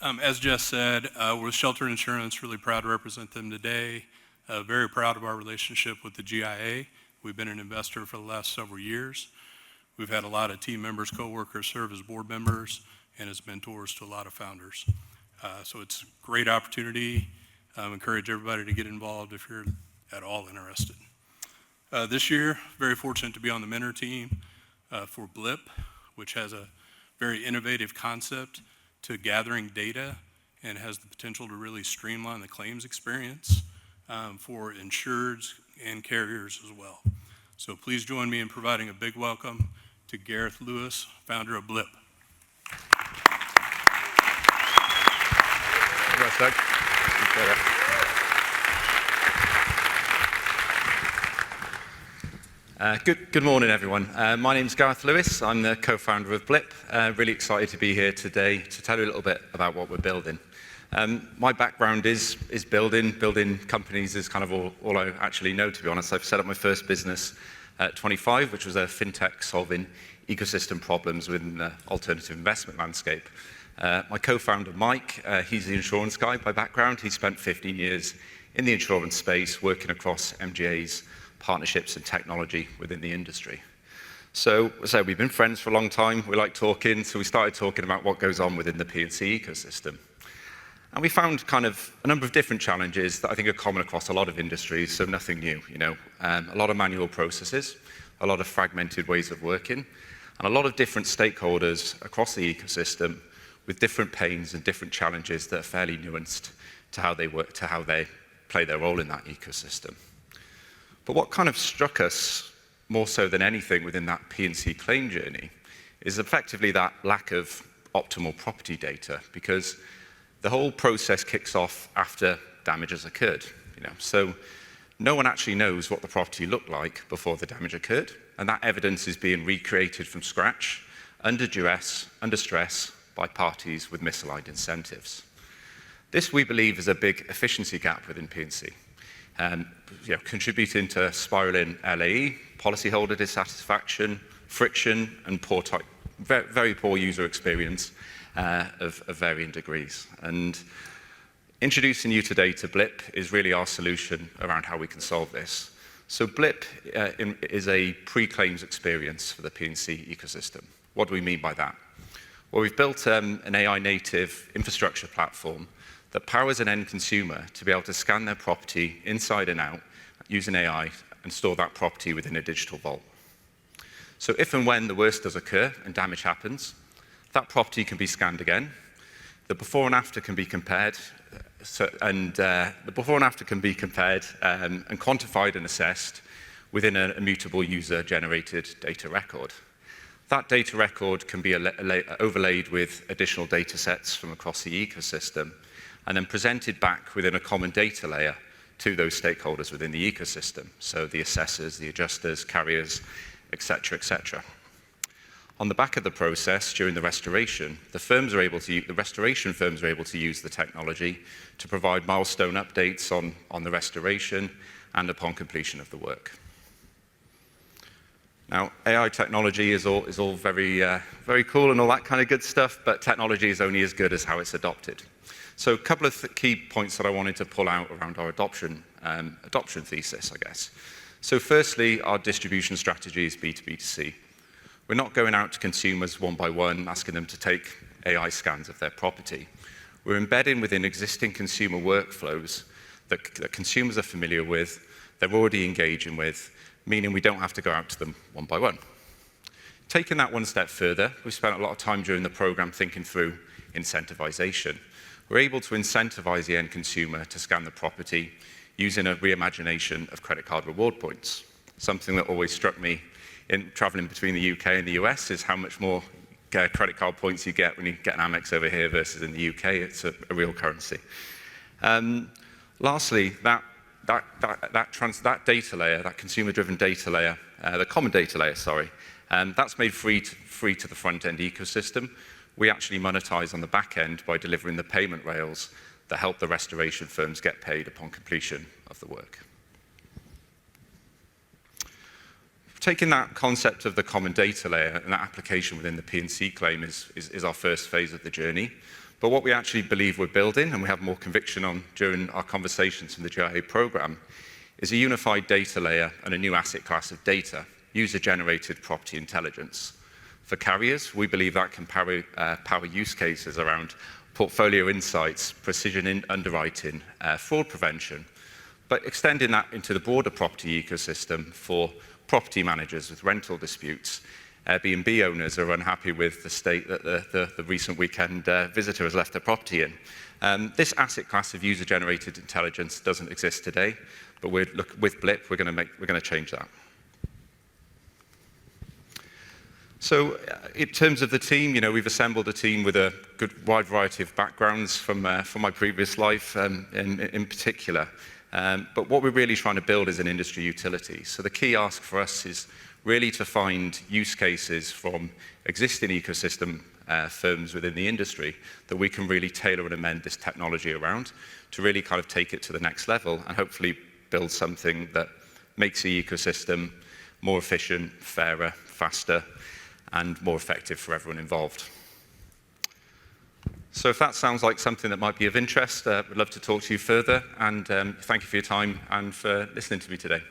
As Jess said, we're with Shelter Insurance, really proud to represent them today. Very proud of our relationship with the GIA. We've been an investor for the last several years. We've had a lot of team members, co-workers serve as board members and as mentors to a lot of founders. So it's a great opportunity. Encourage everybody to get involved if you're at all interested. This year, very fortunate to be on the mentor team for Blipp, which has a very innovative concept to gathering data and has the potential to really streamline the claims experience for insureds and carriers as well. So please join me in providing a big welcome to Gareth Lewis, founder of Blipp. Thanks, Doug. Good morning, everyone. My name's Gareth Lewis. I'm the co-founder of Blipp. Really excited to be here today to tell you a little bit about what we're building. My background is building companies is kind of all I actually know, to be honest. I've set up my first business at 25, which was a fintech solving ecosystem problems within the alternative investment landscape. My co-founder, Mike, he's the insurance guy by background. He spent 15 years in the insurance space working across MGAs, partnerships and technology within the industry. So we've been friends for a long time. We like talking, so we started talking about what goes on within the P&C ecosystem. And we found kind of a number of different challenges that I think are common across a lot of industries, so nothing new, a lot of manual processes, a lot of fragmented ways of working, and a lot of different stakeholders across the ecosystem with different pains and different challenges that are fairly nuanced to how they work, to how they play their role in that ecosystem. But what kind of struck us more so than anything within that P&C claim journey is effectively that lack of optimal property data, because the whole process kicks off after damage has occurred. So no one actually knows what the property looked like before the damage occurred, and that evidence is being recreated from scratch, under duress, under stress, by parties with misaligned incentives. This, we believe, is a big efficiency gap within P&C. Contributing to spiraling LAE, policyholder dissatisfaction, friction, and very poor user experience of varying degrees. And introducing you today to Blipp is really our solution around how we can solve this. So Blipp is a pre-claims experience for the P&C ecosystem. What do we mean by that? Well, we've built an AI-native infrastructure platform that powers an end consumer to be able to scan their property inside and out using AI and store that property within a digital vault. So if and when the worst does occur and damage happens, that property can be scanned again. The before and after can be compared, and quantified and assessed within a immutable user-generated data record. That data record can be overlaid with additional data sets from across the ecosystem, and then presented back within a common data layer to those stakeholders within the ecosystem, so the assessors, the adjusters, carriers, et cetera. On the back of the process, during the restoration, the restoration firms are able to use the technology to provide milestone updates on the restoration and upon completion of the work. Now, AI technology is all very cool and all that kind of good stuff, but technology is only as good as how it's adopted. So a couple of key points that I wanted to pull out around our adoption thesis, I guess. So firstly, our distribution strategy is B2B2C. We're not going out to consumers one by one, asking them to take AI scans of their property. We're embedding within existing consumer workflows that consumers are familiar with, they're already engaging with, meaning we don't have to go out to them one by one. Taking that one step further, we've spent a lot of time during the program thinking through incentivization. We're able to incentivize the end consumer to scan the property using a reimagination of credit card reward points. Something that always struck me in traveling between the UK and the US is how much more credit card points you get when you get an Amex over here versus in the UK. It's a real currency. Lastly, that data layer, that consumer-driven data layer, the common data layer, that's made free to the front-end ecosystem. We actually monetize on the back end by delivering the payment rails that help the restoration firms get paid upon completion of the work. Taking that concept of the common data layer and that application within the P&C claim is our first phase of the journey. But what we actually believe we're building, and we have more conviction on during our conversations in the GIA program, is a unified data layer and a new asset class of data, user-generated property intelligence. For carriers, we believe that can power use cases around portfolio insights, precision in underwriting, fraud prevention, but extending that into the broader property ecosystem for property managers with rental disputes, Airbnb owners are unhappy with the state that the recent weekend visitor has left their property in. This asset class of user-generated intelligence doesn't exist today, but with Blipp, we're going to change that. So, in terms of the team, we've assembled a team with a good wide variety of backgrounds from my previous life, in particular. But what we're really trying to build is an industry utility. So the key ask for us is really to find use cases from existing ecosystem firms within the industry that we can really tailor and amend this technology around to really kind of take it to the next level and hopefully build something that makes the ecosystem more efficient, fairer, faster, and more effective for everyone involved. So if that sounds like something that might be of interest, we'd love to talk to you further, and thank you for your time and for listening to me today.